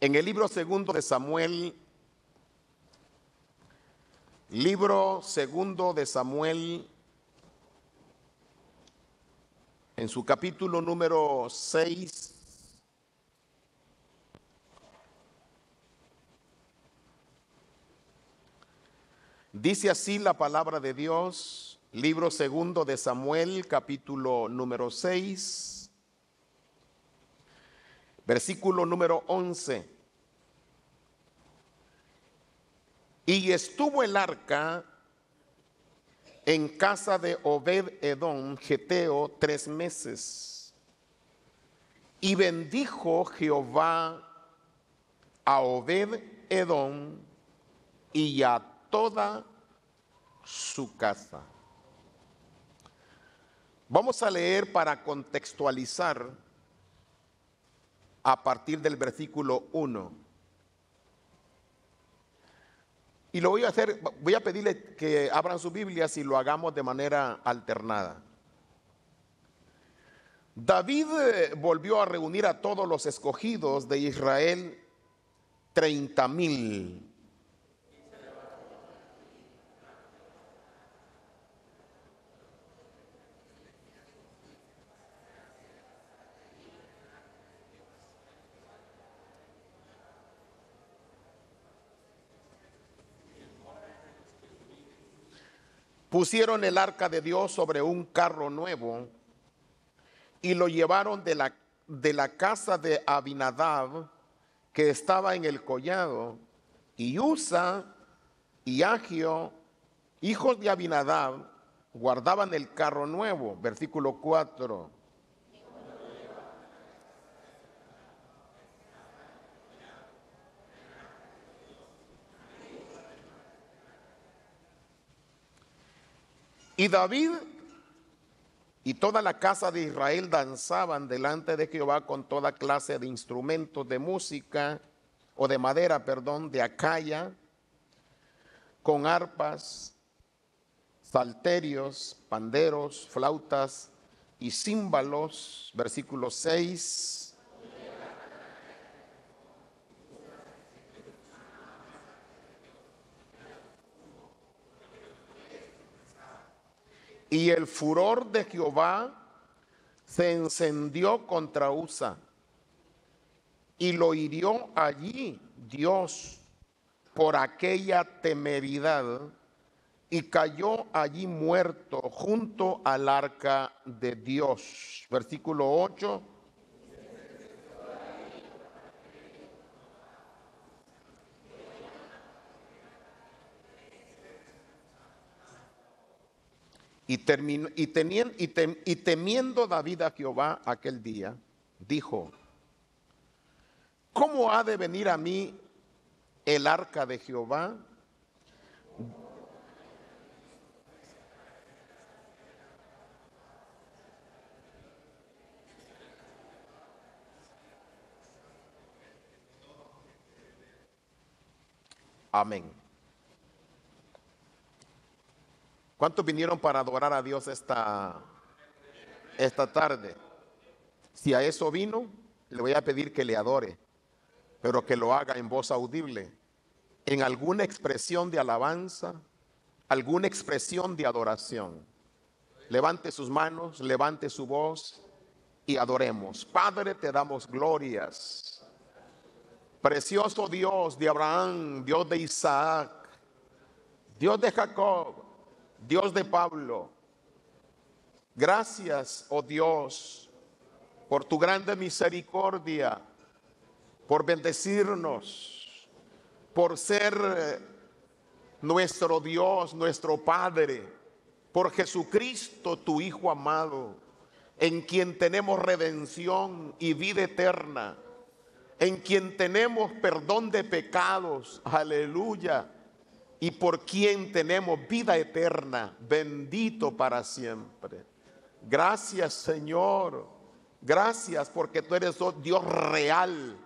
En el libro segundo de Samuel, en su capítulo número 6, dice así la palabra de Dios. Libro segundo de Samuel, capítulo número 6, versículo número 11. Y estuvo el arca en casa de Obed-edom, geteo, 3 meses. Y bendijo Jehová a Obed-edom y a toda su casa. Vamos a leer para contextualizar a partir del versículo 1. Y lo voy a hacer, voy a pedirle que abran sus Biblias y lo hagamos de manera alternada. David volvió a reunir a todos los escogidos de Israel, 30,000. Pusieron el arca de Dios sobre un carro nuevo y lo llevaron de la casa de Abinadab, que estaba en el collado, y Usa y Agio, hijos de Abinadab, guardaban el carro nuevo. Versículo 4. Y David y toda la casa de Israel danzaban delante de Jehová con toda clase de instrumentos de música, o de madera, perdón, de acaya, con arpas, salterios, panderos, flautas y címbalos. Versículo 6. Y el furor de Jehová se encendió contra Usa, y lo hirió allí Dios por aquella temeridad, y cayó allí muerto junto al arca de Dios. Versículo 8. Y temiendo David a Jehová aquel día, dijo: ¿cómo ha de venir a mí el arca de Jehová? Amén. ¿Cuántos vinieron para adorar a Dios esta tarde? Si a eso vino, le voy a pedir que le adore, pero que lo haga en voz audible, en alguna expresión de alabanza, alguna expresión de adoración. Levante sus manos, levante su voz y adoremos. Padre, te damos glorias. Precioso Dios de Abraham, Dios de Isaac, Dios de Jacob, Dios de Pablo. Gracias, oh Dios, por tu grande misericordia, por bendecirnos, por ser nuestro Dios, nuestro Padre, por Jesucristo, tu Hijo amado, en quien tenemos redención y vida eterna, en quien tenemos perdón de pecados, aleluya, y por quien tenemos vida eterna, bendito para siempre. Gracias, Señor, gracias porque tú eres Dios real,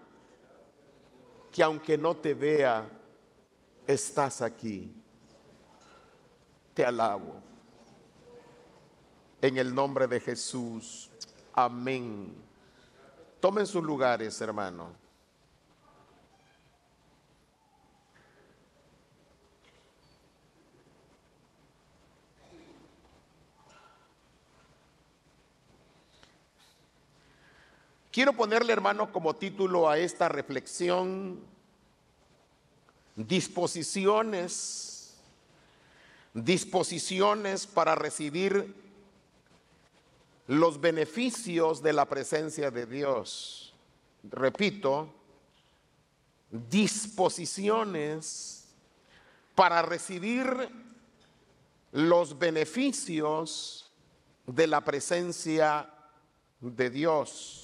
que aunque no te vea, estás aquí. Te alabo. En el nombre de Jesús. Amén. Tomen sus lugares, hermano. Quiero ponerle, hermano, como título a esta reflexión: disposiciones para recibir los beneficios de la presencia de Dios. Repito, disposiciones para recibir los beneficios de la presencia de Dios.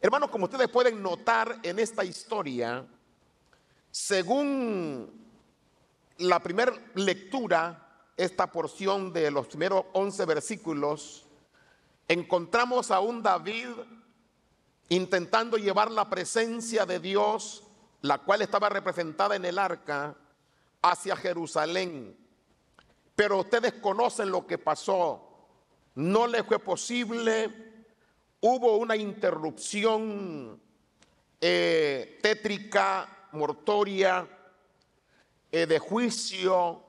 Hermanos, como ustedes pueden notar en esta historia, según la primera lectura, esta porción de los primeros 11 versículos, encontramos a un David intentando llevar la presencia de Dios, la cual estaba representada en el arca, hacia Jerusalén. Pero ustedes conocen lo que pasó. No le fue posible. Hubo una interrupción tétrica, mortuoria, de juicio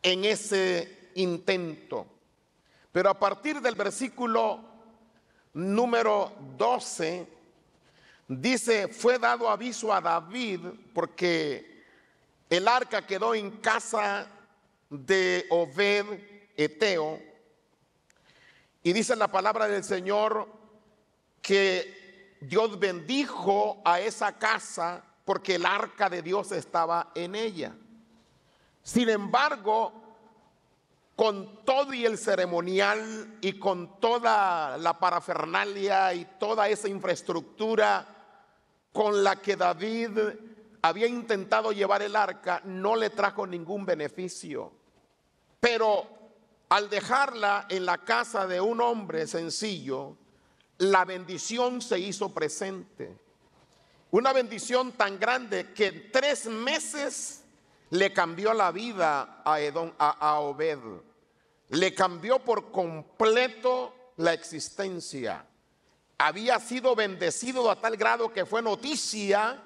en ese intento. Pero a partir del versículo número 12, dice: fue dado aviso a David porque el arca quedó en casa de Obed Eteo. Y dice la palabra del Señor que Dios bendijo a esa casa porque el arca de Dios estaba en ella. Sin embargo, con todo y el ceremonial y con toda la parafernalia y toda esa infraestructura con la que David había intentado llevar el arca, no le trajo ningún beneficio. Pero al dejarla en la casa de un hombre sencillo, la bendición se hizo presente. Una bendición tan grande que en 3 meses le cambió la vida a Obed. Le cambió por completo la existencia. Había sido bendecido a tal grado que fue noticia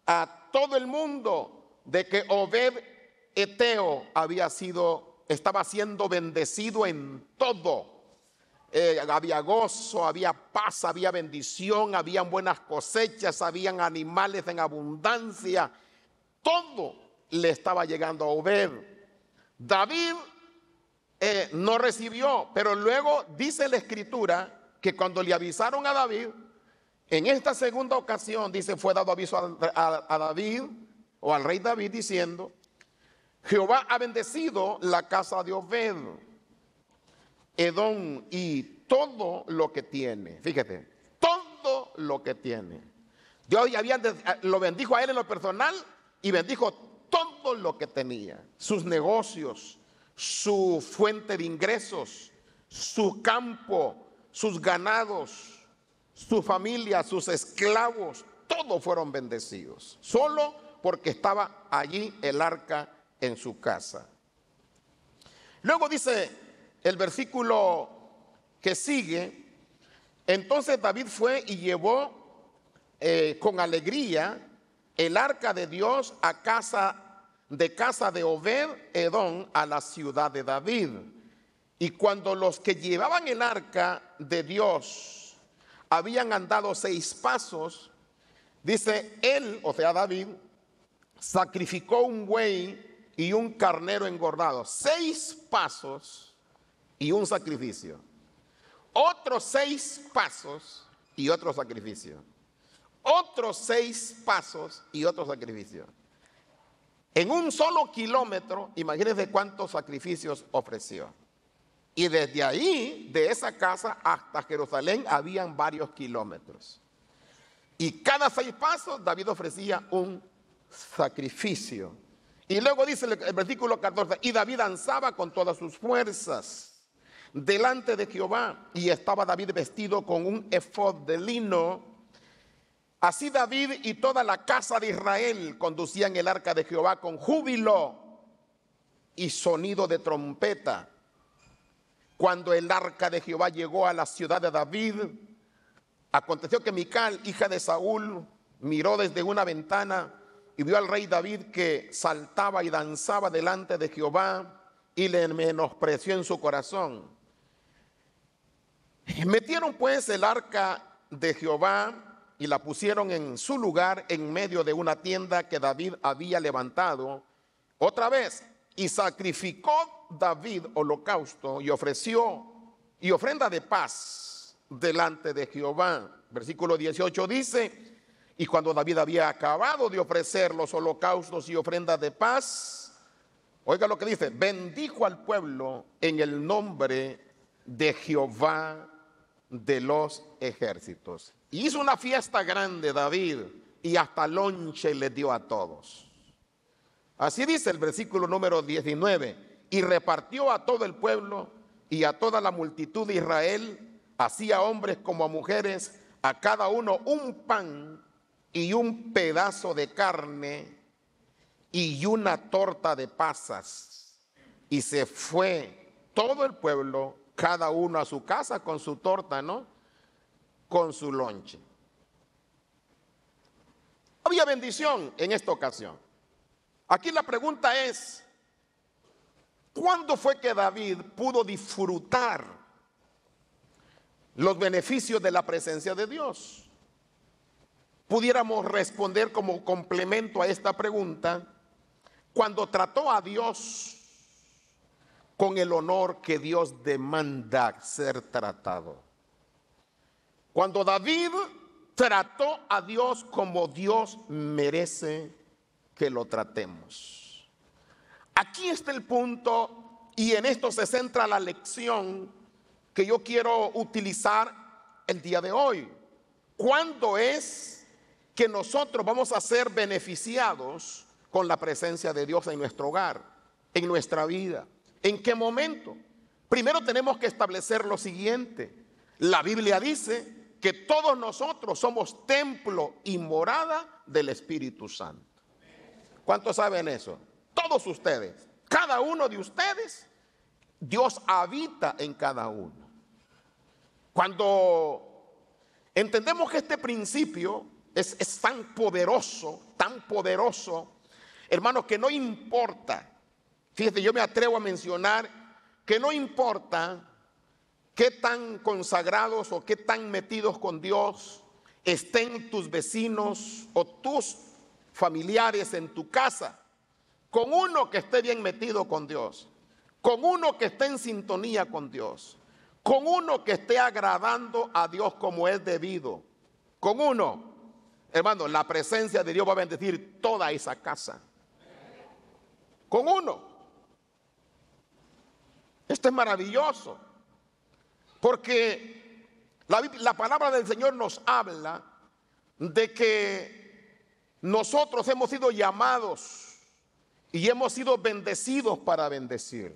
a todo el mundo de que Obed Eteo estaba siendo bendecido en todo. Había gozo, había paz, había bendición, habían buenas cosechas, habían animales en abundancia. Todo le estaba llegando a Obed. David no recibió, pero luego dice la escritura que cuando le avisaron a David, en esta segunda ocasión, dice, fue dado aviso a David o al rey David diciendo: Jehová ha bendecido la casa de Obed Edom y todo lo que tiene. Fíjate, todo lo que tiene. Dios ya lo bendijo a él en lo personal y bendijo todo lo que tenía. Sus negocios, su fuente de ingresos, su campo, sus ganados, su familia, sus esclavos, todos fueron bendecidos. Solo porque estaba allí el arca en su casa. Luego dice el versículo que sigue: entonces David fue y llevó con alegría el arca de Dios a casa de Obed Edom a la ciudad de David. Y cuando los que llevaban el arca de Dios habían andado 6 pasos, dice él, o sea David, sacrificó un buey y un carnero engordado. 6 pasos y un sacrificio. Otros 6 pasos y otro sacrificio. Otros 6 pasos y otro sacrificio. En un solo kilómetro, imagínense cuántos sacrificios ofreció. Y desde ahí, de esa casa hasta Jerusalén, habían varios kilómetros. Y cada 6 pasos David ofrecía un sacrificio. Y luego dice el versículo 14: y David danzaba con todas sus fuerzas delante de Jehová, y estaba David vestido con un efod de lino. Así David y toda la casa de Israel conducían el arca de Jehová con júbilo y sonido de trompeta. Cuando el arca de Jehová llegó a la ciudad de David, aconteció que Mical, hija de Saúl, miró desde una ventana y vio al rey David que saltaba y danzaba delante de Jehová, y le menospreció en su corazón. Metieron pues el arca de Jehová y la pusieron en su lugar en medio de una tienda que David había levantado. Otra vez, y sacrificó David holocausto y ofreció y ofrenda de paz delante de Jehová. Versículo 18 dice: y cuando David había acabado de ofrecer los holocaustos y ofrendas de paz, oiga lo que dice: bendijo al pueblo en el nombre de Jehová de los ejércitos. Y hizo una fiesta grande David, y hasta lonche le dio a todos. Así dice el versículo número 19: y repartió a todo el pueblo y a toda la multitud de Israel, así a hombres como a mujeres, a cada uno un pan y un pedazo de carne y una torta de pasas. Y se fue todo el pueblo, cada uno a su casa con su torta, ¿no? Con su lonche. Había bendición en esta ocasión. Aquí la pregunta es: ¿cuándo fue que David pudo disfrutar los beneficios de la presencia de Dios? Pudiéramos responder como complemento a esta pregunta: cuando trató a Dios con el honor que Dios demanda ser tratado. Cuando David trató a Dios como Dios merece que lo tratemos. Aquí está el punto, y en esto se centra la lección que yo quiero utilizar el día de hoy. ¿Cuándo es que nosotros vamos a ser beneficiados con la presencia de Dios en nuestro hogar, en nuestra vida? ¿En qué momento? Primero tenemos que establecer lo siguiente: la Biblia dice que todos nosotros somos templo y morada del Espíritu Santo. ¿Cuántos saben eso? Todos ustedes, cada uno de ustedes, Dios habita en cada uno. Cuando entendemos que este principio es tan poderoso, hermanos, que no importa, fíjate, yo me atrevo a mencionar que no importa qué tan consagrados o qué tan metidos con Dios estén tus vecinos o tus familiares en tu casa, con uno que esté bien metido con Dios, con uno que esté en sintonía con Dios, con uno que esté agradando a Dios como es debido, con uno, hermano, la presencia de Dios va a bendecir toda esa casa. Con uno. Esto es maravilloso, porque la palabra del Señor nos habla de que nosotros hemos sido llamados y hemos sido bendecidos para bendecir.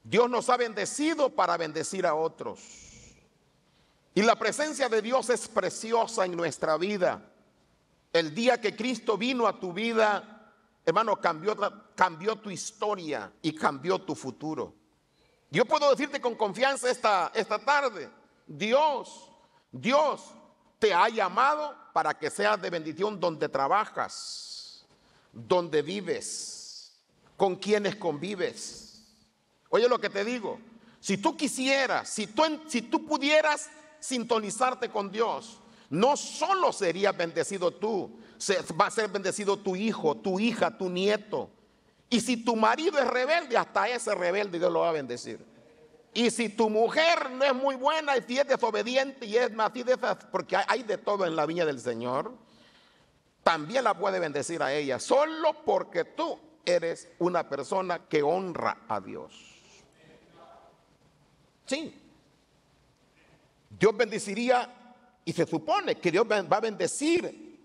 Dios nos ha bendecido para bendecir a otros. Y la presencia de Dios es preciosa en nuestra vida. El día que Cristo vino a tu vida, hermano, cambió tu historia y cambió tu futuro. Yo puedo decirte con confianza esta tarde: Dios te ha llamado para que seas de bendición donde trabajas, donde vives, con quienes convives. Oye lo que te digo: si tú quisieras, si tú pudieras sintonizarte con Dios, no solo serías bendecido tú, va a ser bendecido tu hijo, tu hija, tu nieto. Y si tu marido es rebelde, hasta ese rebelde Dios lo va a bendecir. Y si tu mujer no es muy buena y si es desobediente y es más, porque hay de todo en la viña del Señor, también la puede bendecir a ella, solo porque tú eres una persona que honra a Dios. Sí. Dios bendeciría, y se supone que Dios va a bendecir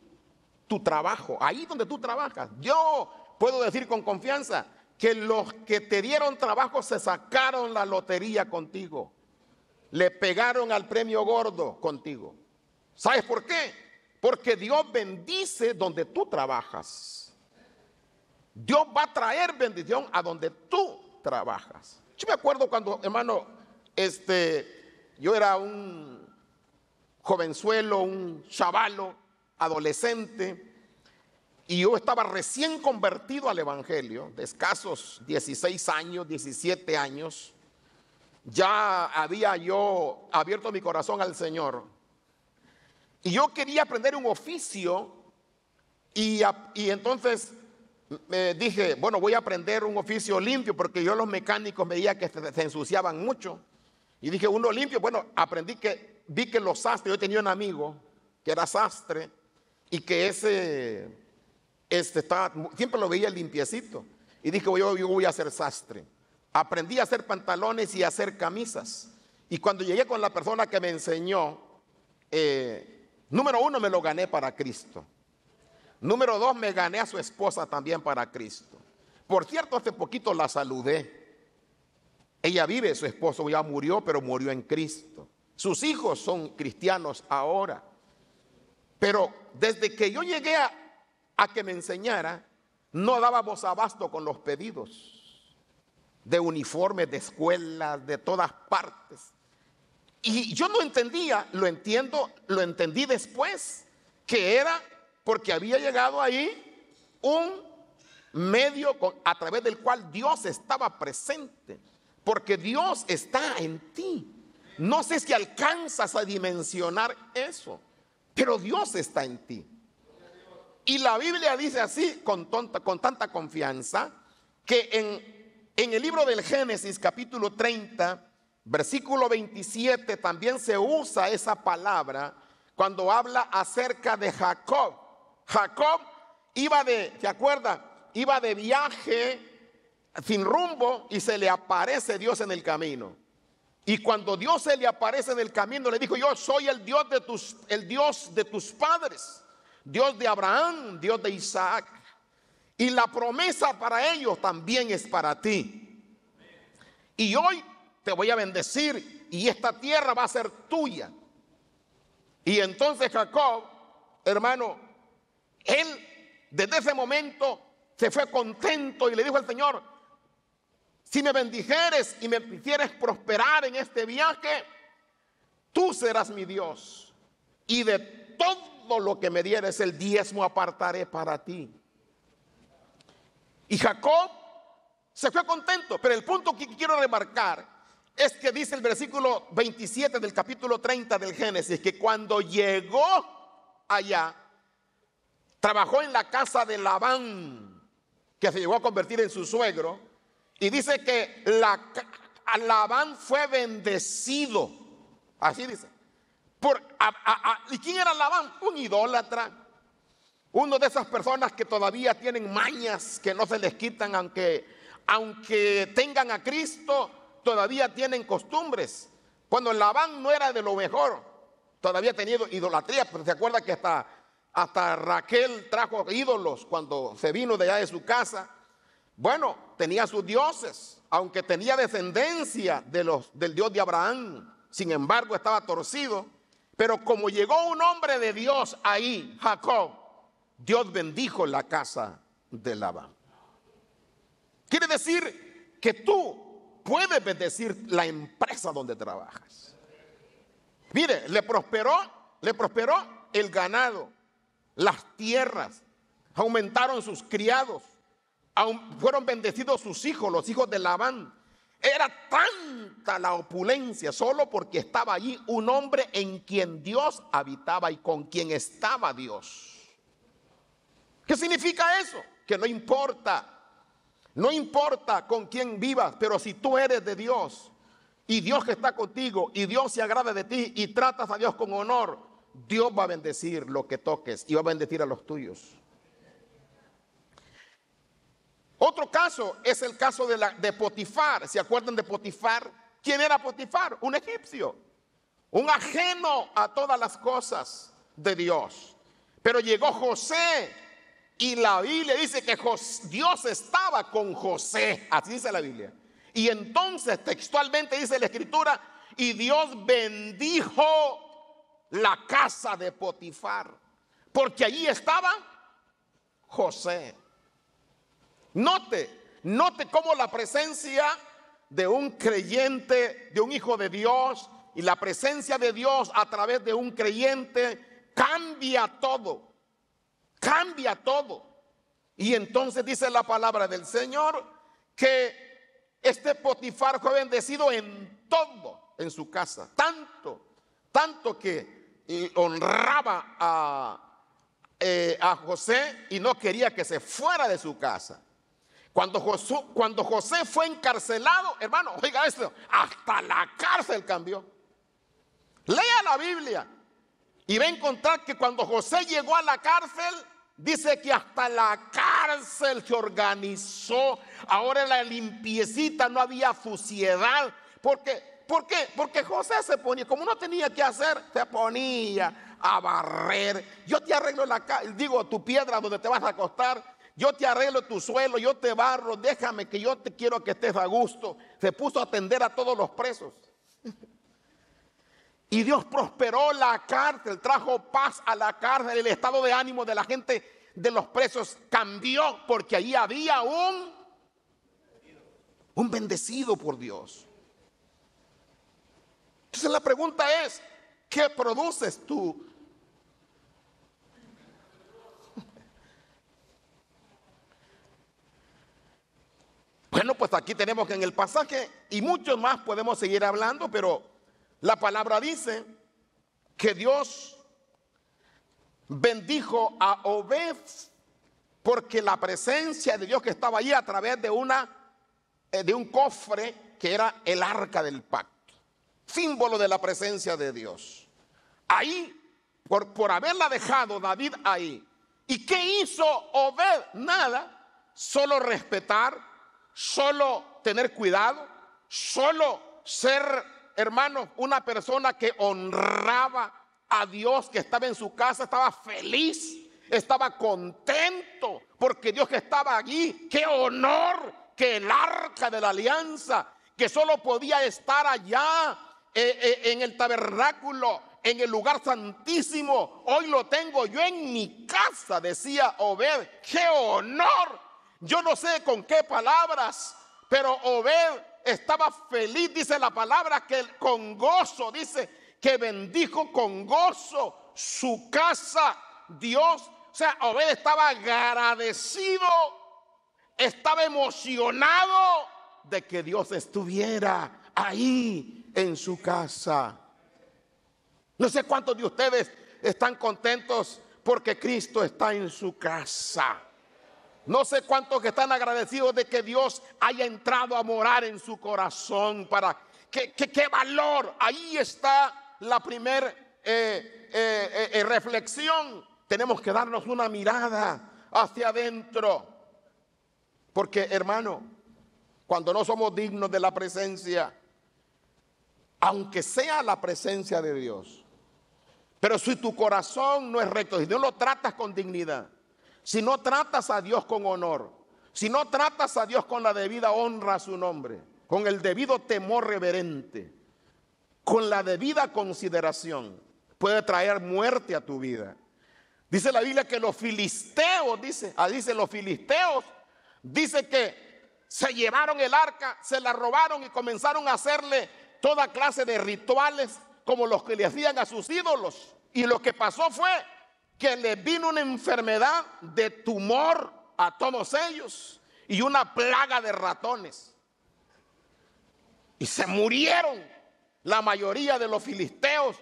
tu trabajo, ahí donde tú trabajas. Yo puedo decir con confianza que los que te dieron trabajo se sacaron la lotería contigo, le pegaron al premio gordo contigo. ¿Sabes por qué? Porque Dios bendice donde tú trabajas. Dios va a traer bendición a donde tú trabajas. Yo me acuerdo cuando, hermano, yo era un jovenzuelo, un chavalo, adolescente, y yo estaba recién convertido al evangelio, de escasos 16 años, 17 años. Ya había yo abierto mi corazón al Señor. Y yo quería aprender un oficio y entonces me dije, bueno, voy a aprender un oficio limpio porque yo los mecánicos me veía que se ensuciaban mucho. Y dije, uno limpio, bueno, vi que los sastres, yo tenía un amigo que era sastre y que siempre lo veía limpiecito. Y dije, yo voy a ser sastre. Aprendí a hacer pantalones y a hacer camisas. Y cuando llegué con la persona que me enseñó, número 1, me lo gané para Cristo. Número 2, me gané a su esposa también para Cristo. Por cierto, hace poquito la saludé. Ella vive, su esposo ya murió, pero murió en Cristo. Sus hijos son cristianos ahora. Pero desde que yo llegué a que me enseñara, no dábamos abasto con los pedidos de uniformes, de escuelas, de todas partes. Y yo no entendía, lo entendí después, que era porque había llegado ahí un medio a través del cual Dios estaba presente. Porque Dios está en ti. No sé si alcanzas a dimensionar eso, pero Dios está en ti. Y la Biblia dice así con tanta confianza que en el libro del Génesis capítulo 30 versículo 27 también se usa esa palabra cuando habla acerca de Jacob. Jacob ¿se acuerda? Iba de viaje sin rumbo y se le aparece Dios en el camino. Y cuando Dios se le aparece en el camino, le dijo, yo soy el Dios de tus padres, Dios de Abraham, Dios de Isaac. Y la promesa para ellos también es para ti. Y hoy te voy a bendecir y esta tierra va a ser tuya. Y entonces Jacob, hermano, él desde ese momento se fue contento y le dijo al Señor, si me bendijeres y me hicieres prosperar en este viaje, tú serás mi Dios. Y de todo lo que me dieres el diezmo apartaré para ti. Y Jacob se fue contento. Pero el punto que quiero remarcar es que dice el versículo 27 del capítulo 30 del Génesis, que cuando llegó allá, trabajó en la casa de Labán, que se llegó a convertir en su suegro. Y dice que Labán fue bendecido. Así dice. ¿Y quién era Labán? Un idólatra. Uno de esas personas que todavía tienen mañas que no se les quitan, aunque tengan a Cristo, todavía tienen costumbres. Cuando Labán no era de lo mejor, todavía tenía idolatría. Pero se acuerda que hasta Raquel trajo ídolos cuando se vino de allá de su casa. Bueno, tenía sus dioses, aunque tenía descendencia del Dios de Abraham. Sin embargo, estaba torcido. Pero como llegó un hombre de Dios ahí, Jacob, Dios bendijo la casa de Labán. Quiere decir que tú puedes bendecir la empresa donde trabajas. Mire, le prosperó el ganado, las tierras, aumentaron sus criados. Fueron bendecidos sus hijos, los hijos de Labán. Era tanta la opulencia solo porque estaba allí un hombre en quien Dios habitaba y con quien estaba Dios. ¿Qué significa eso? Que no importa con quién vivas, pero si tú eres de Dios y Dios que está contigo y Dios se agrada de ti y tratas a Dios con honor, Dios va a bendecir lo que toques y va a bendecir a los tuyos. Otro caso es el caso de Potifar. ¿Se acuerdan de Potifar? ¿Quién era Potifar? Un egipcio, un ajeno a todas las cosas de Dios. Pero llegó José y la Biblia dice que Dios estaba con José. Así dice la Biblia. Y entonces textualmente dice la Escritura, y Dios bendijo la casa de Potifar, porque allí estaba José. Note cómo la presencia de un creyente, de un hijo de Dios, y la presencia de Dios a través de un creyente cambia todo. Cambia todo. Y entonces dice la palabra del Señor que este Potifar fue bendecido en todo en su casa. Tanto que honraba a José y no quería que se fuera de su casa. Cuando José fue encarcelado, hermano, oiga esto, hasta la cárcel cambió. Lea la Biblia y va a encontrar que cuando José llegó a la cárcel, dice que hasta la cárcel se organizó. Ahora la limpiecita, no había suciedad. ¿Por qué? Porque José se ponía, como no tenía que hacer, se ponía a barrer. Yo te arreglo tu piedra donde te vas a acostar. Yo te arreglo tu suelo, yo te barro, déjame que yo te quiero que estés a gusto. Se puso a atender a todos los presos. Y Dios prosperó la cárcel, trajo paz a la cárcel. El estado de ánimo de la gente, de los presos, cambió porque allí había un bendecido por Dios. Entonces la pregunta es, ¿qué produces tú? Bueno, pues aquí tenemos que en el pasaje, y muchos más podemos seguir hablando, pero la palabra dice que Dios bendijo a Obed porque la presencia de Dios que estaba allí a través de un cofre que era el arca del pacto, símbolo de la presencia de Dios. Ahí, por haberla dejado David ahí. ¿Y qué hizo Obed? Nada, solo respetar, solo tener cuidado, solo ser, hermano, una persona que honraba a Dios, que estaba en su casa, estaba feliz, estaba contento, porque Dios que estaba allí, qué honor que el arca de la alianza, que solo podía estar allá en el tabernáculo, en el lugar santísimo, hoy lo tengo yo en mi casa, decía Obed. ¡Qué honor! Yo no sé con qué palabras, pero Obed estaba feliz, dice la palabra, que con gozo, dice que bendijo con gozo su casa, Dios. O sea, Obed estaba agradecido, estaba emocionado de que Dios estuviera ahí en su casa. No sé cuántos de ustedes están contentos porque Cristo está en su casa. No sé cuántos que están agradecidos de que Dios haya entrado a morar en su corazón. Para qué valor. Ahí está la primera reflexión. Tenemos que darnos una mirada hacia adentro. Porque, hermano, cuando no somos dignos de la presencia, aunque sea la presencia de Dios, pero si tu corazón no es recto, si no lo tratas con dignidad, si no tratas a Dios con honor, si no tratas a Dios con la debida honra a su nombre, con el debido temor reverente, con la debida consideración, puede traer muerte a tu vida. Dice la Biblia que los filisteos, dice que se llevaron el arca, se la robaron y comenzaron a hacerle toda clase de rituales como los que le hacían a sus ídolos. Y lo que pasó fue que les vino una enfermedad de tumor a todos ellos y una plaga de ratones. Y se murieron la mayoría de los filisteos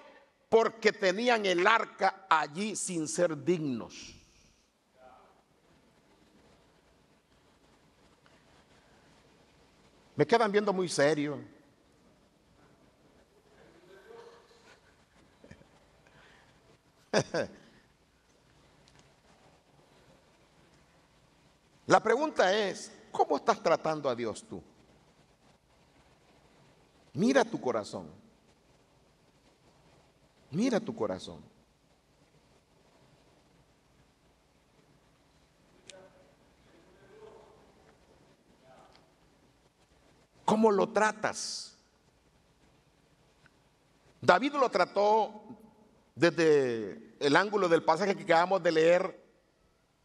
porque tenían el arca allí sin ser dignos. Me quedan viendo muy serio. La pregunta es, ¿cómo estás tratando a Dios tú? Mira tu corazón. Mira tu corazón. ¿Cómo lo tratas? David lo trató desde el ángulo del pasaje que acabamos de leer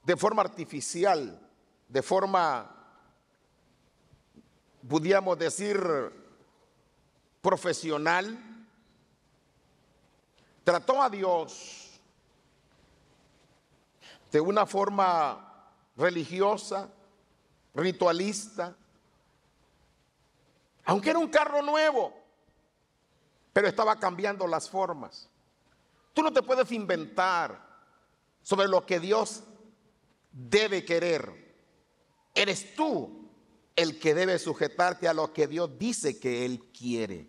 de forma artificial, de forma, podríamos decir, profesional. Trató a Dios de una forma religiosa, ritualista, aunque era un carro nuevo, pero estaba cambiando las formas. Tú no te puedes inventar sobre lo que Dios debe querer. Eres tú el que debe sujetarte a lo que Dios dice que Él quiere.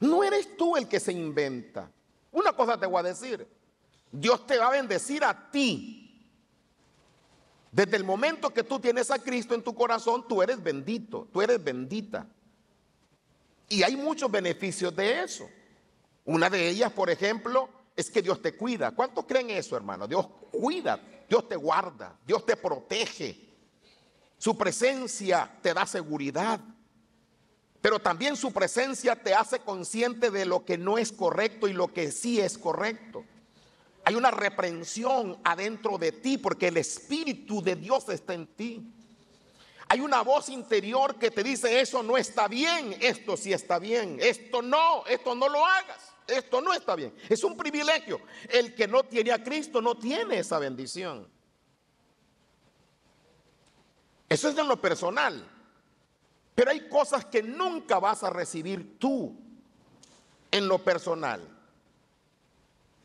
No eres tú el que se inventa. Una cosa te voy a decir. Dios te va a bendecir a ti. Desde el momento que tú tienes a Cristo en tu corazón, tú eres bendito, tú eres bendita. Y hay muchos beneficios de eso. Una de ellas, por ejemplo, es que Dios te cuida. ¿Cuántos creen eso, hermano? Dios cuida, Dios te guarda, Dios te protege. Su presencia te da seguridad. Pero también su presencia te hace consciente de lo que no es correcto y lo que sí es correcto. Hay una reprensión adentro de ti porque el Espíritu de Dios está en ti. Hay una voz interior que te dice: eso no está bien, esto sí está bien, esto no lo hagas, esto no está bien. Es un privilegio. El que no tiene a Cristo no tiene esa bendición. Eso es en lo personal. Pero hay cosas que nunca vas a recibir tú en lo personal,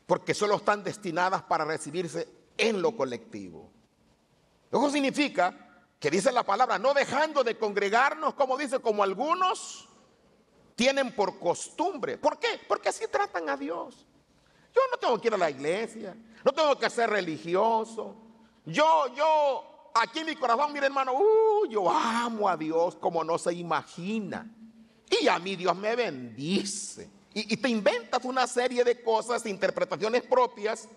porque solo están destinadas para recibirse en lo colectivo. Eso significa que dice la palabra, no dejando de congregarnos, como dice, como algunos tienen por costumbre. ¿Por qué? Porque así tratan a Dios. Yo no tengo que ir a la iglesia, no tengo que ser religioso. Yo, aquí en mi corazón, mire hermano, yo amo a Dios como no se imagina. Y a mí Dios me bendice. Y te inventas una serie de cosas, interpretaciones propias,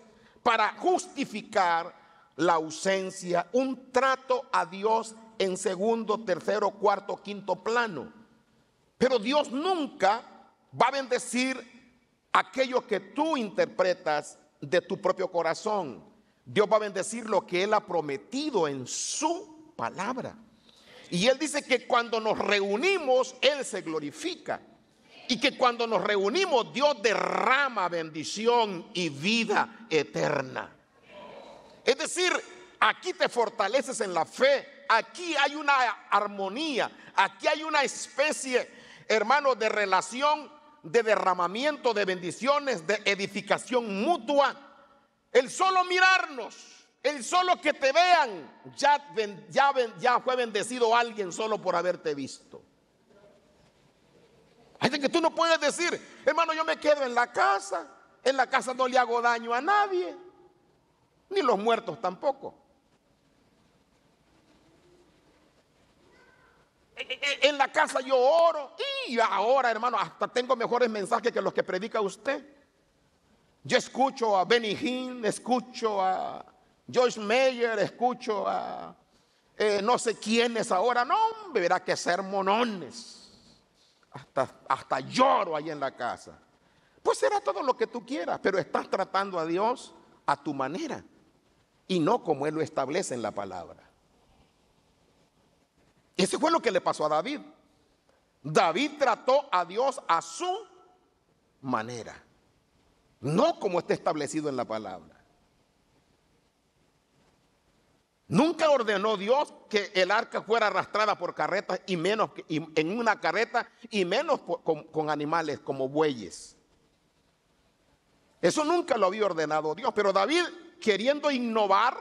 para justificar la ausencia, un trato a Dios en segundo, tercero, cuarto, quinto plano. Pero Dios nunca va a bendecir aquello que tú interpretas de tu propio corazón. Dios va a bendecir lo que Él ha prometido en su palabra. Y Él dice que cuando nos reunimos, Él se glorifica. Y que cuando nos reunimos, Dios derrama bendición y vida eterna. Es decir, aquí te fortaleces en la fe, aquí hay una armonía, aquí hay una especie, hermano, de relación, de derramamiento de bendiciones, de edificación mutua. El solo mirarnos, el solo que te vean, ya fue bendecido alguien solo por haberte visto. Hay de que tú no puedes decir, hermano, yo me quedo en la casa no le hago daño a nadie, ni los muertos tampoco. En la casa yo oro y ahora, hermano, hasta tengo mejores mensajes que los que predica usted. Yo escucho a Benny Hinn, escucho a Joyce Meyer, escucho a no sé quiénes ahora. No, hombre, verá que sermonones. Hasta lloro ahí en la casa. Pues será todo lo que tú quieras, pero estás tratando a Dios a tu manera y no como Él lo establece en la palabra. Eso fue lo que le pasó a David. David trató a Dios a su manera, no como está establecido en la palabra. Nunca ordenó Dios que el arca fuera arrastrada por carretas y menos en una carreta y menos con animales como bueyes. Eso nunca lo había ordenado Dios. Pero David, queriendo innovar,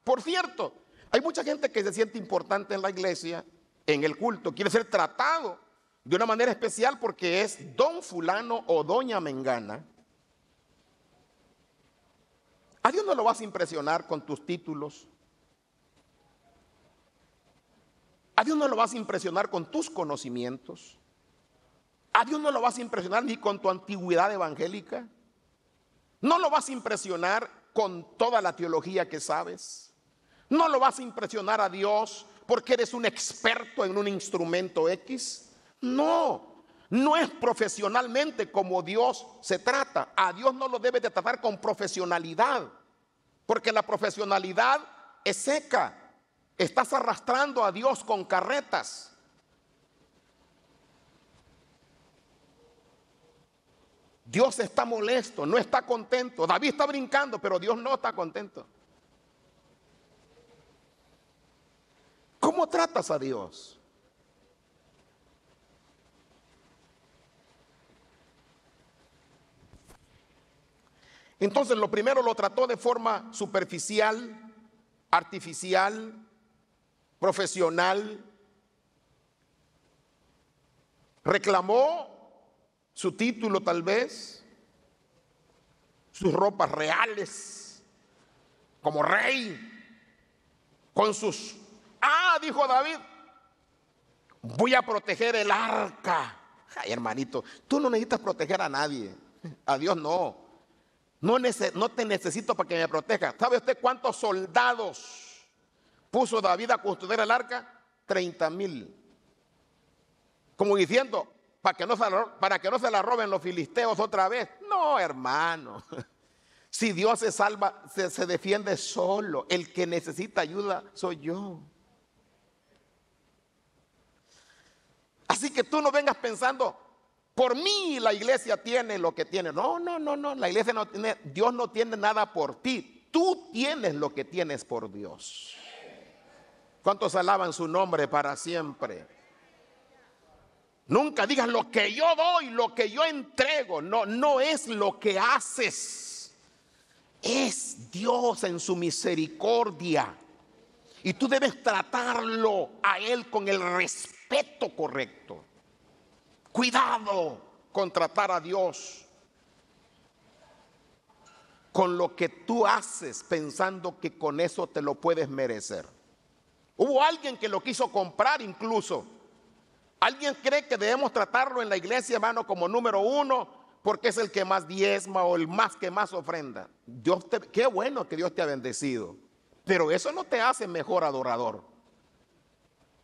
por cierto, hay mucha gente que se siente importante en la iglesia, en el culto, quiere ser tratado de una manera especial porque es don fulano o doña mengana. A Dios no lo vas a impresionar con tus títulos. A Dios no lo vas a impresionar con tus conocimientos. A Dios no lo vas a impresionar ni con tu antigüedad evangélica. No lo vas a impresionar con toda la teología que sabes. No lo vas a impresionar a Dios porque eres un experto en un instrumento X. No, no es profesionalmente como Dios se trata. A Dios no lo debes de tratar con profesionalidad, porque la profesionalidad es seca. Estás arrastrando a Dios con carretas. Dios está molesto, no está contento. David está brincando, pero Dios no está contento. ¿Cómo tratas a Dios? Entonces lo primero lo trató de forma superficial, artificial, profesional. Reclamó su título tal vez, sus ropas reales, como rey, con sus... dijo David, voy a proteger el arca. Ay, hermanito, tú no necesitas proteger a nadie, a Dios no. No te necesito para que me proteja. ¿Sabe usted cuántos soldados puso David a custodiar el arca? 30,000. Como diciendo, para que no se la roben los filisteos otra vez. No, hermano. Si Dios se salva, se defiende solo. El que necesita ayuda soy yo. Así que tú no vengas pensando, por mí la iglesia tiene lo que tiene. No. La iglesia no tiene, Dios no tiene nada por ti. Tú tienes lo que tienes por Dios. ¿Cuántos alaban su nombre para siempre? Nunca digas lo que yo doy, lo que yo entrego. No es lo que haces. Es Dios en su misericordia. Y tú debes tratarlo a Él con el respeto correcto. Cuidado con tratar a Dios con lo que tú haces pensando que con eso te lo puedes merecer. Hubo alguien que lo quiso comprar incluso. ¿Alguien cree que debemos tratarlo en la iglesia, hermano, como número uno porque es el que más diezma o el más que más ofrenda? Qué bueno que Dios te ha bendecido, pero eso no te hace mejor adorador.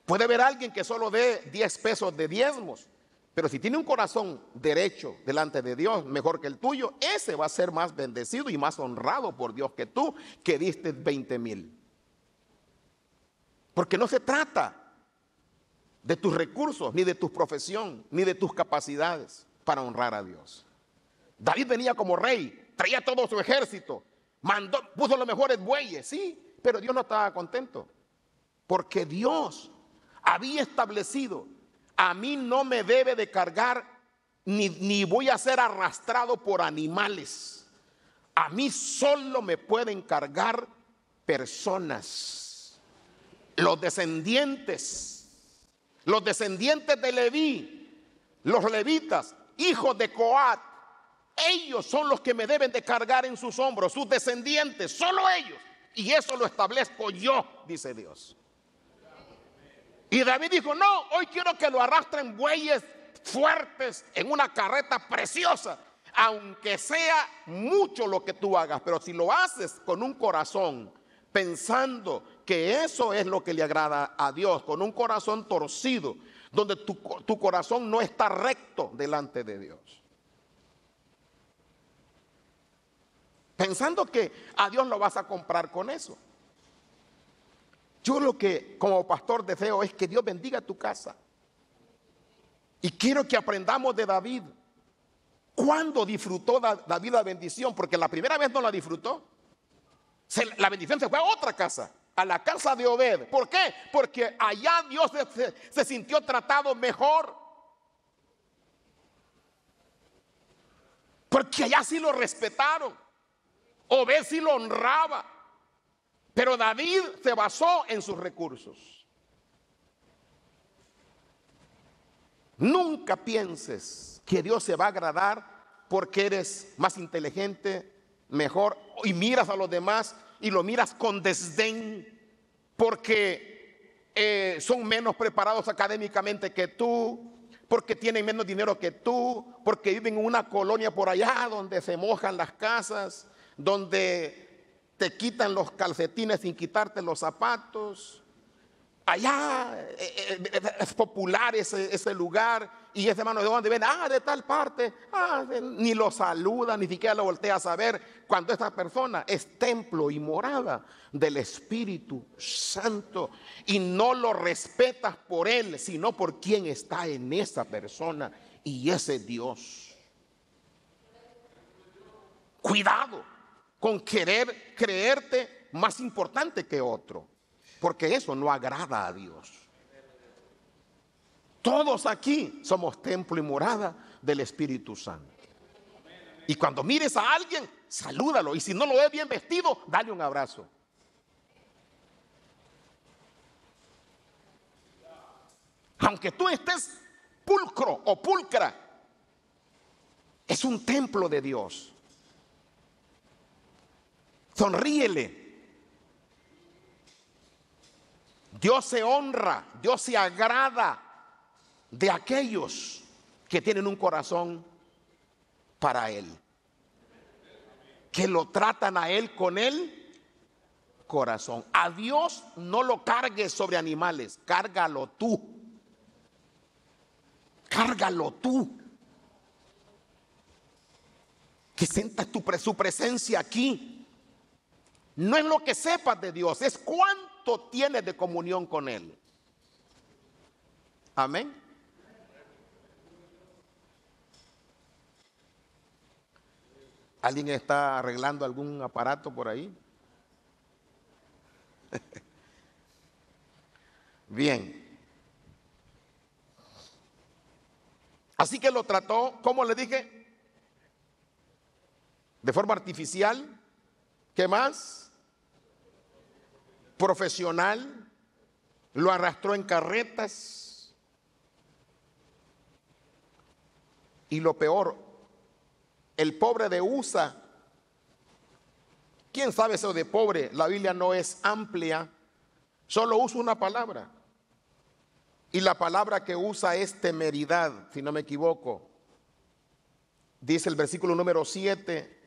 Puede haber alguien que solo dé 10 pesos de diezmos, pero si tiene un corazón derecho delante de Dios, mejor que el tuyo, ese va a ser más bendecido y más honrado por Dios que tú, que diste 20,000. Porque no se trata de tus recursos, ni de tu profesión, ni de tus capacidades para honrar a Dios. David venía como rey, traía todo su ejército, puso los mejores bueyes, sí, pero Dios no estaba contento, porque Dios había establecido, a mí no me debe de cargar, ni voy a ser arrastrado por animales. A mí solo me pueden cargar personas, los descendientes de Leví, los levitas, hijos de Coat. Ellos son los que me deben de cargar en sus hombros, sus descendientes, solo ellos. Y eso lo establezco yo, dice Dios. Y David dijo, no, hoy quiero que lo arrastren bueyes fuertes en una carreta preciosa, aunque sea mucho lo que tú hagas, pero si lo haces con un corazón, pensando que eso es lo que le agrada a Dios, con un corazón torcido, donde tu corazón no está recto delante de Dios. Pensando que a Dios lo vas a comprar con eso. Yo lo que como pastor deseo es que Dios bendiga tu casa. Y quiero que aprendamos de David. ¿Cuándo disfrutó David la bendición? Porque la primera vez no la disfrutó. La bendición se fue a otra casa, a la casa de Obed. ¿Por qué? Porque allá Dios se sintió tratado mejor. Porque allá sí lo respetaron. Obed sí lo honraba. Pero David se basó en sus recursos. Nunca pienses que Dios se va a agradar porque eres más inteligente, mejor, y miras a los demás y lo miras con desdén porque son menos preparados académicamente que tú, porque tienen menos dinero que tú, porque viven en una colonia por allá donde se mojan las casas, donde te quitan los calcetines sin quitarte los zapatos. Allá es popular ese lugar. Y ese hermano, ¿de dónde viene? De tal parte. Ni lo saluda, ni siquiera lo voltea a saber. Cuando esta persona es templo y morada del Espíritu Santo. Y no lo respetas por él, sino por quien está en esa persona. Y ese Dios. Cuidado con querer creerte más importante que otro, porque eso no agrada a Dios. Todos aquí somos templo y morada del Espíritu Santo. Y cuando mires a alguien, salúdalo. Y si no lo ves bien vestido, dale un abrazo. Aunque tú estés pulcro o pulcra, es un templo de Dios. Sonríele. Dios se honra, Dios se agrada de aquellos que tienen un corazón para Él, que lo tratan a Él con el corazón. A Dios no lo cargues sobre animales, cárgalo tú. Cárgalo tú. Que sientas su presencia aquí. No es lo que sepas de Dios, es cuánto tienes de comunión con Él. Amén. ¿Alguien está arreglando algún aparato por ahí? Bien. Así que lo trató, ¿cómo le dije? De forma artificial. ¿Qué más? Profesional. Lo arrastró en carretas. Y lo peor, el pobre de Usa. ¿Quién sabe eso de pobre? La Biblia no es amplia. Solo usa una palabra. Y la palabra que usa es temeridad, si no me equivoco. Dice el versículo número 7.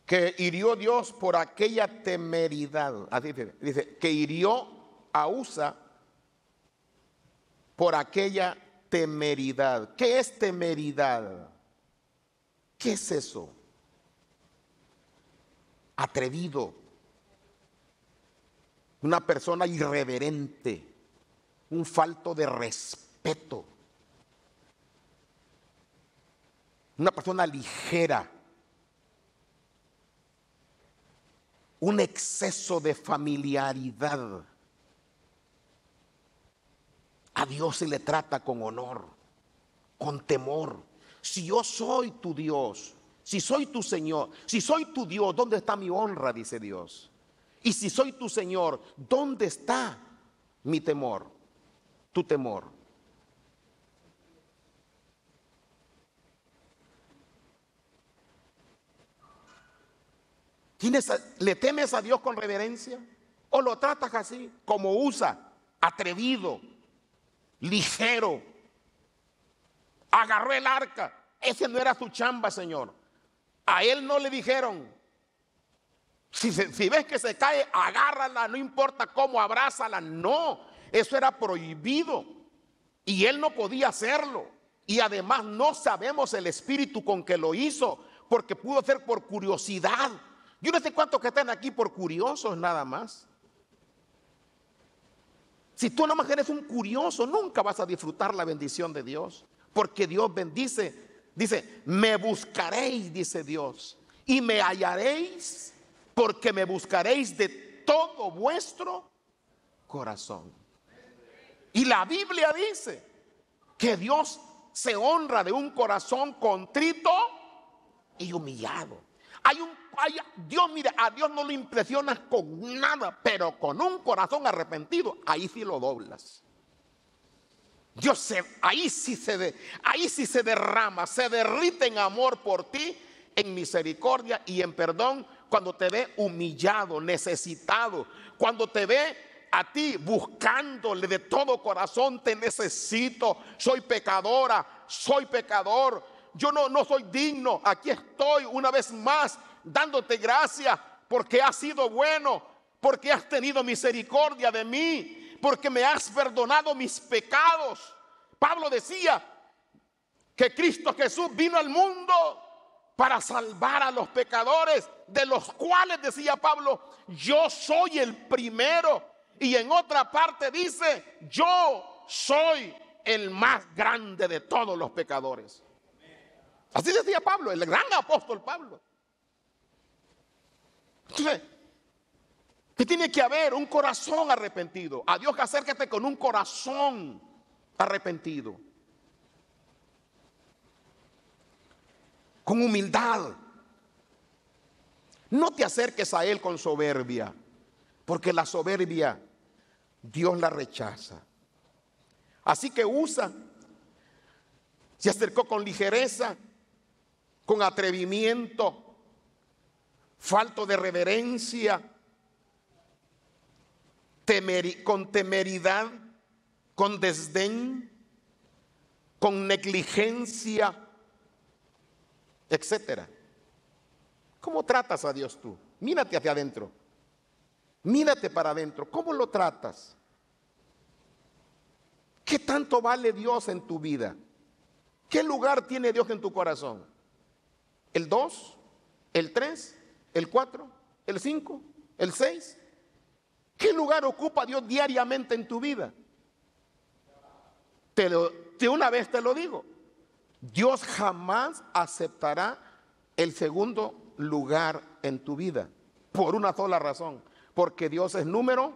Que hirió Dios por aquella temeridad. Así dice, que hirió a Usa por aquella temeridad. ¿Qué es temeridad? ¿Qué es eso? Atrevido. Una persona irreverente, un falto de respeto, una persona ligera, un exceso de familiaridad. A Dios se le trata con honor, con temor. Si yo soy tu Dios, si soy tu Señor, si soy tu Dios, ¿dónde está mi honra? Dice Dios. Y si soy tu Señor, ¿dónde está mi temor? Tu temor. ¿Le temes a Dios con reverencia? ¿O lo tratas así, como Usa, atrevido, ligero? Agarró el arca. Ese no era su chamba, Señor. A él no le dijeron: si ves que se cae, agárrala, no importa cómo, abrázala. No, eso era prohibido y él no podía hacerlo. Y además no sabemos el espíritu con que lo hizo, porque pudo ser por curiosidad. Yo no sé cuántos que están aquí por curiosos nada más. Si tú nada más eres un curioso, nunca vas a disfrutar la bendición de Dios, porque Dios bendice. Dice, me buscaréis, dice Dios, y me hallaréis, porque me buscaréis de todo vuestro corazón. Y la Biblia dice que Dios se honra de un corazón contrito y humillado. Dios, mira, a Dios no le impresionas con nada, pero con un corazón arrepentido, ahí sí lo doblas. Dios ahí sí se derrama, se derrite en amor por ti, en misericordia y en perdón, cuando te ve humillado, necesitado, cuando te ve a ti buscándole de todo corazón: te necesito, soy pecadora, soy pecador, yo no soy digno, aquí estoy una vez más dándote gracias porque has sido bueno, porque has tenido misericordia de mí, porque me has perdonado mis pecados. Pablo decía que Cristo Jesús vino al mundo para salvar a los pecadores, de los cuales, decía Pablo, yo soy el primero. Y en otra parte dice, yo soy el más grande de todos los pecadores. Así decía Pablo, el gran apóstol Pablo. Entonces, ¿qué tiene que haber? Un corazón arrepentido. A Dios, acércate con un corazón arrepentido, con humildad. No te acerques a Él con soberbia, porque la soberbia Dios la rechaza. Así que Usa se acercó con ligereza, con atrevimiento, falto de reverencia, con temeridad, con desdén, con negligencia, etcétera. ¿Cómo tratas a Dios tú? Mírate hacia adentro. Mírate para adentro. ¿Cómo lo tratas? ¿Qué tanto vale Dios en tu vida? ¿Qué lugar tiene Dios en tu corazón? ¿El 2? ¿El 3? ¿El 4? ¿El 5? ¿El 6? ¿Qué lugar ocupa Dios diariamente en tu vida? De una vez te lo digo. Dios jamás aceptará el segundo lugar en tu vida. Por una sola razón. Porque Dios es número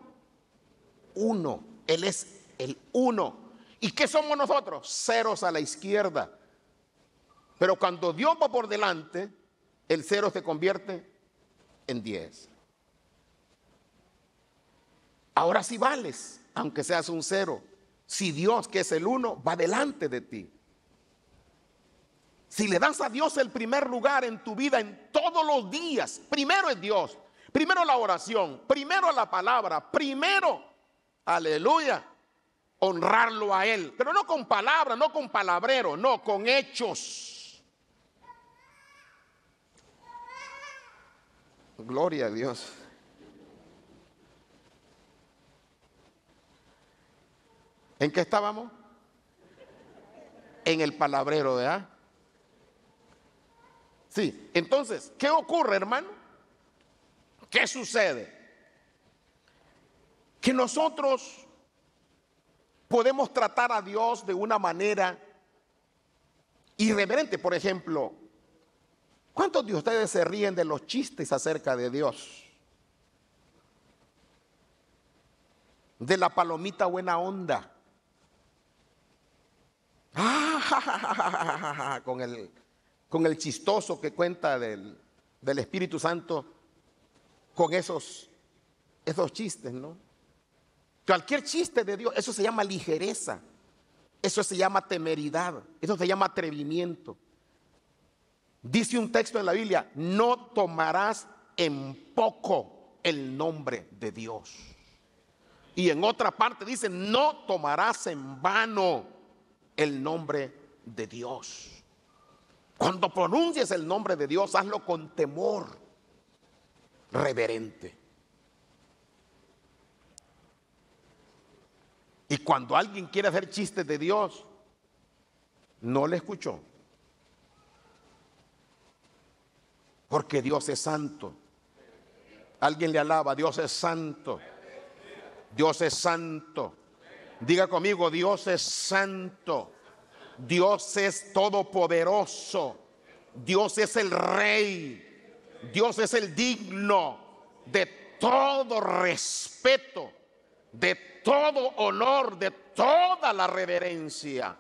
1. Él es el 1. ¿Y qué somos nosotros? Ceros a la izquierda. Pero cuando Dios va por delante, el 0 se convierte en 10. Ahora sí vales, aunque seas un 0. Si Dios, que es el 1, va delante de ti. Si le das a Dios el primer lugar en tu vida, en todos los días, primero es Dios, primero la oración, primero la palabra, primero, aleluya, honrarlo a Él. Pero no con palabras, no con palabrero, no, con hechos. Gloria a Dios. ¿En qué estábamos? En el palabrero, ¿verdad? Sí, entonces, ¿qué ocurre, hermano? ¿Qué sucede? Que nosotros podemos tratar a Dios de una manera irreverente. Por ejemplo, ¿cuántos de ustedes se ríen de los chistes acerca de Dios? De la palomita buena onda. Con el chistoso que cuenta del Espíritu Santo, con esos chistes, ¿no? Cualquier chiste de Dios, eso se llama ligereza, eso se llama temeridad, eso se llama atrevimiento. Dice un texto en la Biblia: no tomarás en poco el nombre de Dios. Y en otra parte dice: no tomarás en vano el nombre de Dios. Cuando pronuncies el nombre de Dios, hazlo con temor reverente. Y cuando alguien quiere hacer chistes de Dios, no le escuchó. Porque Dios es santo. Alguien le alaba: Dios es santo. Dios es santo. Diga conmigo: Dios es santo. Dios es todopoderoso. Dios es el rey. Dios es el digno de todo respeto, de todo honor, de toda la reverencia.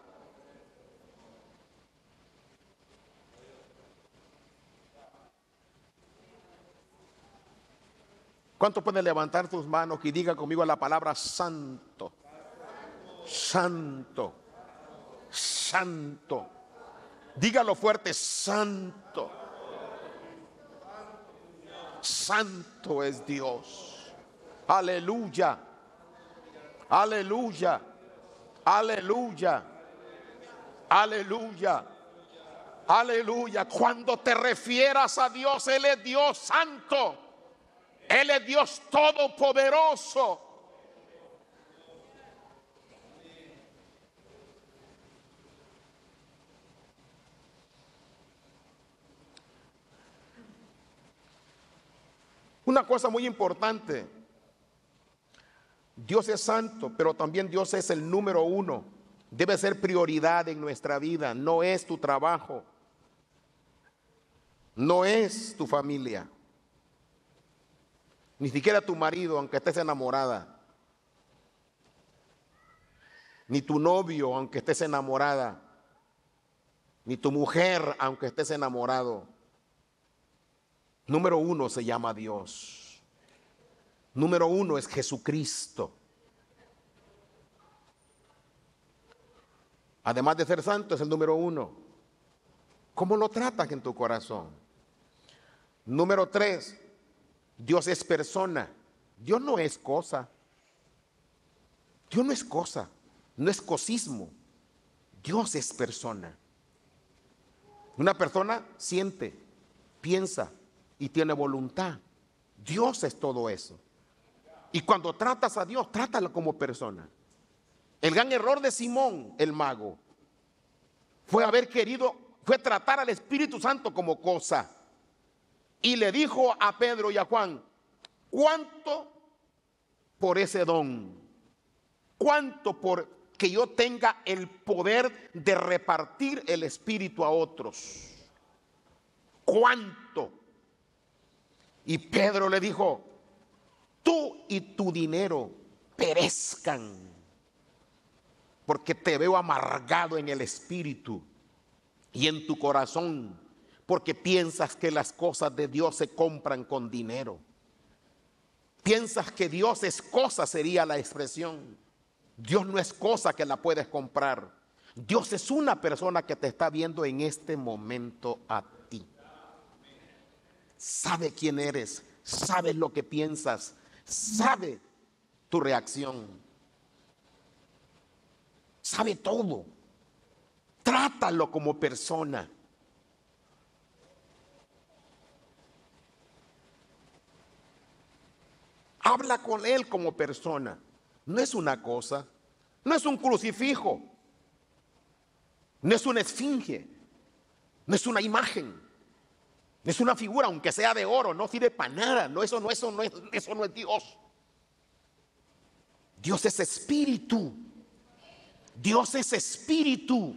¿Cuántos pueden levantar sus manos y diga conmigo la palabra santo? Santo. Santo. Dígalo fuerte: santo. Santo es Dios. Aleluya. Aleluya. Aleluya. Aleluya. Aleluya. Cuando te refieras a Dios, Él es Dios santo. Él es Dios todopoderoso. Una cosa muy importante: Dios es santo, pero también Dios es el número 1. Debe ser prioridad en nuestra vida. No es tu trabajo, no es tu familia, ni siquiera tu marido, aunque estés enamorada. ni tu novio, aunque estés enamorada, ni tu mujer, aunque estés enamorado. Número uno se llama Dios. Número uno es Jesucristo. Además de ser santo, es el número uno. ¿Cómo lo tratas en tu corazón? Número tres, Dios es persona. Dios no es cosa. Dios no es cosa, no es cosismo. Dios es persona. Una persona siente, piensa y tiene voluntad. Dios es todo eso. Y cuando tratas a Dios, trátalo como persona. El gran error de Simón, el mago, fue tratar al Espíritu Santo como cosa. Y le dijo a Pedro y a Juan, ¿cuánto por ese don? ¿Cuánto por que yo tenga el poder de repartir el Espíritu a otros? ¿Cuánto? Y Pedro le dijo, tú y tu dinero perezcan, porque te veo amargado en el espíritu y en tu corazón, porque piensas que las cosas de Dios se compran con dinero. Piensas que Dios es cosa, sería la expresión. Dios no es cosa que la puedes comprar. Dios es una persona que te está viendo en este momento a ti. Sabe quién eres, sabe lo que piensas, sabe tu reacción. Sabe todo. Trátalo como persona. Habla con él como persona. No es una cosa, no es un crucifijo, no es una esfinge, no es una imagen, no es una figura, aunque sea de oro, no sirve para nada. No, eso no es Dios. Dios es espíritu. Dios es espíritu.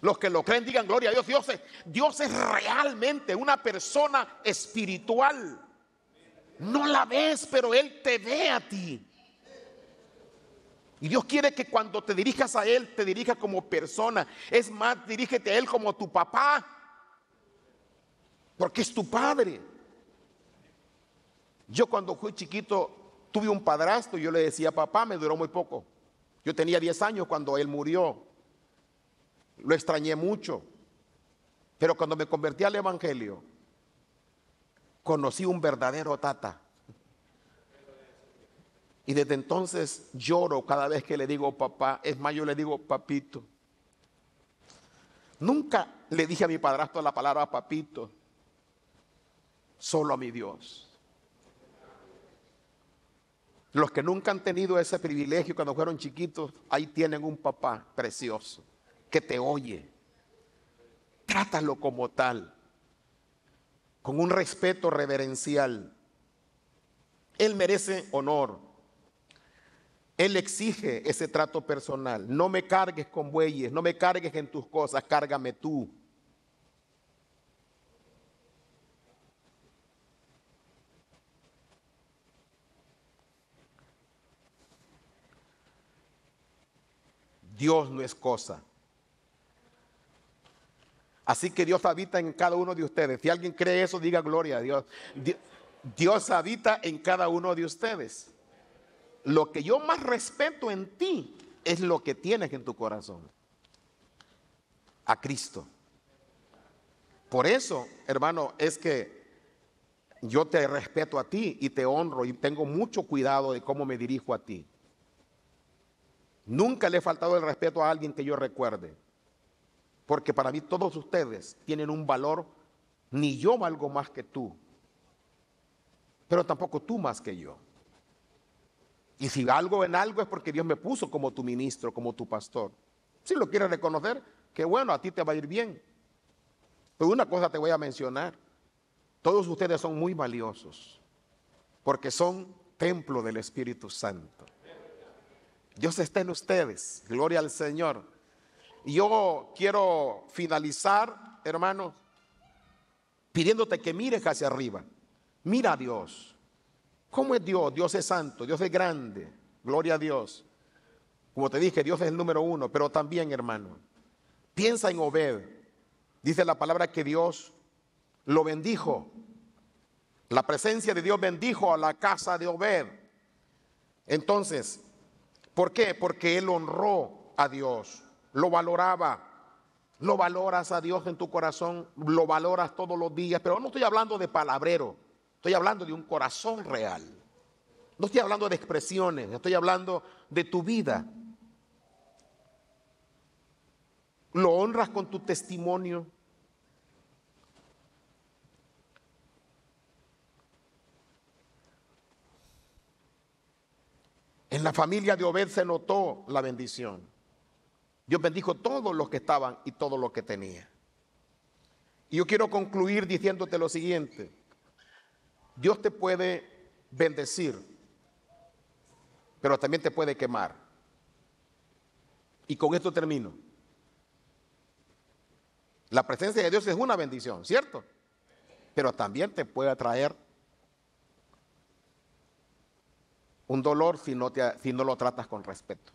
Los que lo creen digan gloria a Dios. Dios es realmente una persona espiritual. No la ves, pero Él te ve a ti. Y Dios quiere que cuando te dirijas a Él, te dirijas como persona. Es más, dirígete a Él como tu papá, porque es tu padre. Yo cuando fui chiquito tuve un padrastro y yo le decía papá, me duró muy poco. Yo tenía 10 años cuando él murió. Lo extrañé mucho. Pero cuando me convertí al evangelio, conocí un verdadero tata. Y desde entonces lloro cada vez que le digo papá. Es más, yo le digo papito. Nunca le dije a mi padrastro la palabra papito, solo a mi Dios. Los que nunca han tenido ese privilegio cuando fueron chiquitos, ahí tienen un papá precioso que te oye. Trátalo como tal, con un respeto reverencial. Él merece honor. Él exige ese trato personal. No me cargues con bueyes, no me cargues en tus cosas, cárgame tú. Dios no es cosa. Así que Dios habita en cada uno de ustedes. Si alguien cree eso, diga gloria a Dios. Dios habita en cada uno de ustedes. Lo que yo más respeto en ti es lo que tienes en tu corazón. A Cristo. Por eso, hermano, es que yo te respeto a ti y te honro y tengo mucho cuidado de cómo me dirijo a ti. Nunca le he faltado el respeto a alguien que yo recuerde. Porque para mí todos ustedes tienen un valor, ni yo valgo más que tú, pero tampoco tú más que yo. Y si valgo en algo es porque Dios me puso como tu ministro, como tu pastor. Si lo quieres reconocer, que bueno, a ti te va a ir bien. Pero una cosa te voy a mencionar. Todos ustedes son muy valiosos, porque son templo del Espíritu Santo. Dios está en ustedes, gloria al Señor. Y yo quiero finalizar, hermanos, pidiéndote que mires hacia arriba. Mira a Dios. ¿Cómo es Dios? Dios es santo, Dios es grande, gloria a Dios. Como te dije, Dios es el número uno, pero también, hermano, piensa en Obed. Dice la palabra que Dios lo bendijo. La presencia de Dios bendijo a la casa de Obed. Entonces, ¿por qué? Porque él honró a Dios, lo valoraba. Lo valoras a Dios en tu corazón, lo valoras todos los días, pero no estoy hablando de palabrero, estoy hablando de un corazón real. No estoy hablando de expresiones, estoy hablando de tu vida. ¿Lo honras con tu testimonio? En la familia de Obed se notó la bendición. Dios bendijo todos los que estaban y todo lo que tenía. Y yo quiero concluir diciéndote lo siguiente. Dios te puede bendecir, pero también te puede quemar. Y con esto termino. La presencia de Dios es una bendición, ¿cierto? Pero también te puede traer un dolor si no lo tratas con respeto.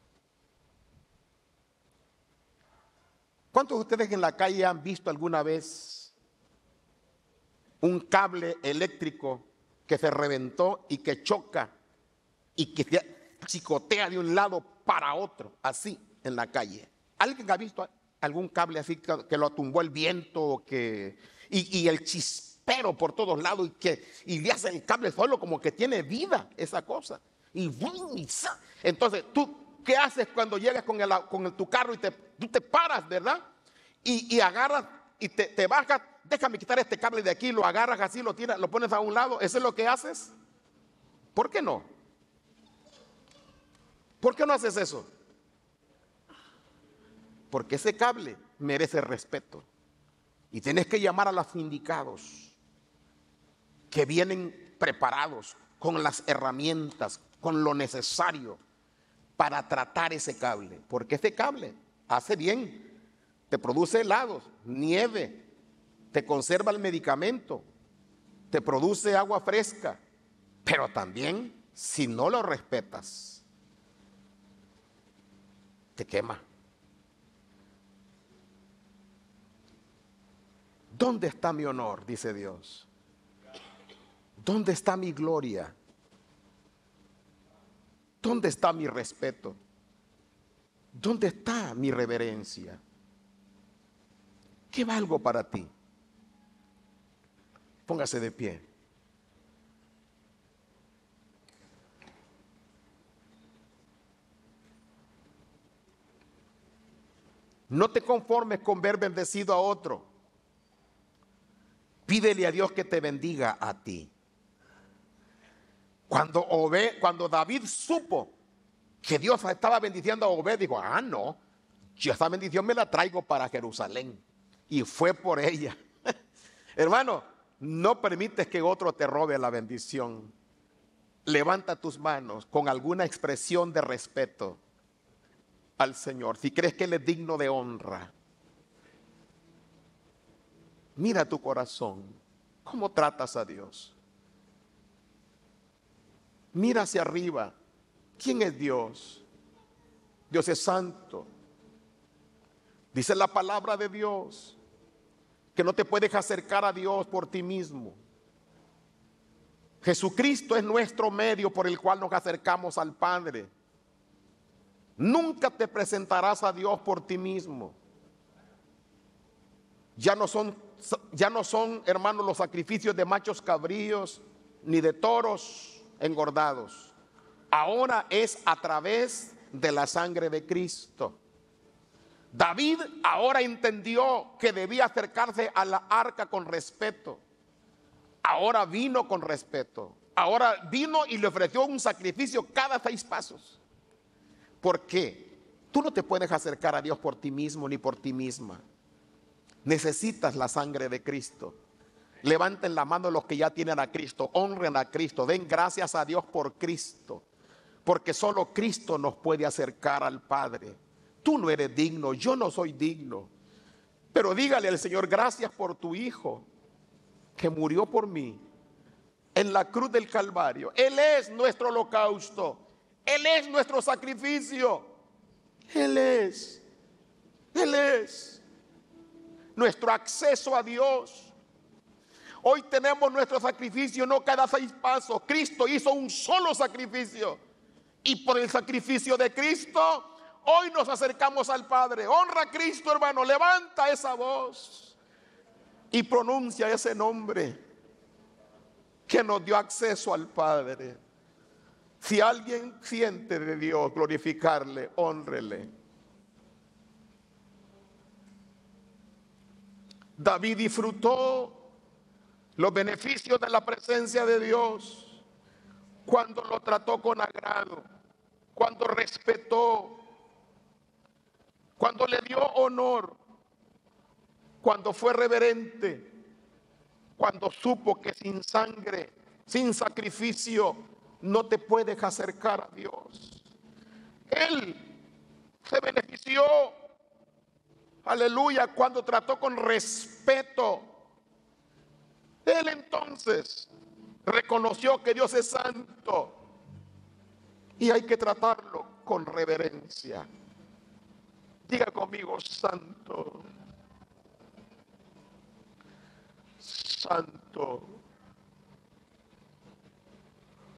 ¿Cuántos de ustedes en la calle han visto alguna vez un cable eléctrico que se reventó y que choca y que se chicotea de un lado para otro, así en la calle? ¿Alguien ha visto algún cable así que lo tumbó el viento y el chispero por todos lados y le hace el cable solo como que tiene vida esa cosa? Entonces, ¿tú qué haces cuando llegas con tu carro y tú te paras, verdad? Y agarras y te bajas, déjame quitar este cable de aquí, lo agarras así, lo tiras, lo pones a un lado, ¿eso es lo que haces? ¿Por qué no? ¿Por qué no haces eso? Porque ese cable merece respeto. Y tienes que llamar a los indicados que vienen preparados con las herramientas, con lo necesario para tratar ese cable. Porque ese cable hace bien, te produce helados, nieve, te conserva el medicamento, te produce agua fresca, pero también si no lo respetas, te quema. ¿Dónde está mi honor?, dice Dios. ¿Dónde está mi gloria? ¿Dónde está mi respeto? ¿Dónde está mi reverencia? ¿Qué valgo para ti? Póngase de pie. No te conformes con ver bendecido a otro. Pídele a Dios que te bendiga a ti. Cuando David supo que Dios estaba bendiciendo a Obed, dijo, no, yo esa bendición me la traigo para Jerusalén. Y fue por ella. Hermano, no permites que otro te robe la bendición. Levanta tus manos con alguna expresión de respeto al Señor, si crees que Él es digno de honra. Mira tu corazón, ¿cómo tratas a Dios? Mira hacia arriba. ¿Quién es Dios? Dios es santo. Dice la palabra de Dios que no te puedes acercar a Dios por ti mismo. Jesucristo es nuestro medio por el cual nos acercamos al Padre. Nunca te presentarás a Dios por ti mismo. Ya no son, hermanos, los sacrificios de machos cabríos ni de toros engordados. Ahora es a través de la sangre de Cristo. David ahora entendió que debía acercarse a la arca con respeto. Ahora vino con respeto. Ahora vino y le ofreció un sacrificio cada 6 pasos. ¿Por qué? Tú no te puedes acercar a Dios por ti mismo ni por ti misma. Necesitas la sangre de Cristo. Levanten la mano los que ya tienen a Cristo, honren a Cristo, den gracias a Dios por Cristo, porque solo Cristo nos puede acercar al Padre. Tú no eres digno, yo no soy digno, pero dígale al Señor, gracias por tu Hijo que murió por mí en la cruz del Calvario. Él es nuestro holocausto, Él es nuestro sacrificio. Él es. Él es nuestro acceso a Dios. Hoy tenemos nuestro sacrificio no cada 6 pasos. Cristo hizo un solo sacrificio. Y por el sacrificio de Cristo, hoy nos acercamos al Padre. Honra a Cristo, hermano. Levanta esa voz y pronuncia ese nombre que nos dio acceso al Padre. Si alguien siente de Dios, glorificarle, hónrele. David disfrutó los beneficios de la presencia de Dios cuando lo trató con agrado, cuando respetó, cuando le dio honor, cuando fue reverente, cuando supo que sin sangre, sin sacrificio, no te puedes acercar a Dios. Él se benefició, aleluya, cuando trató con respeto. Él entonces reconoció que Dios es santo y hay que tratarlo con reverencia. Diga conmigo, santo, santo.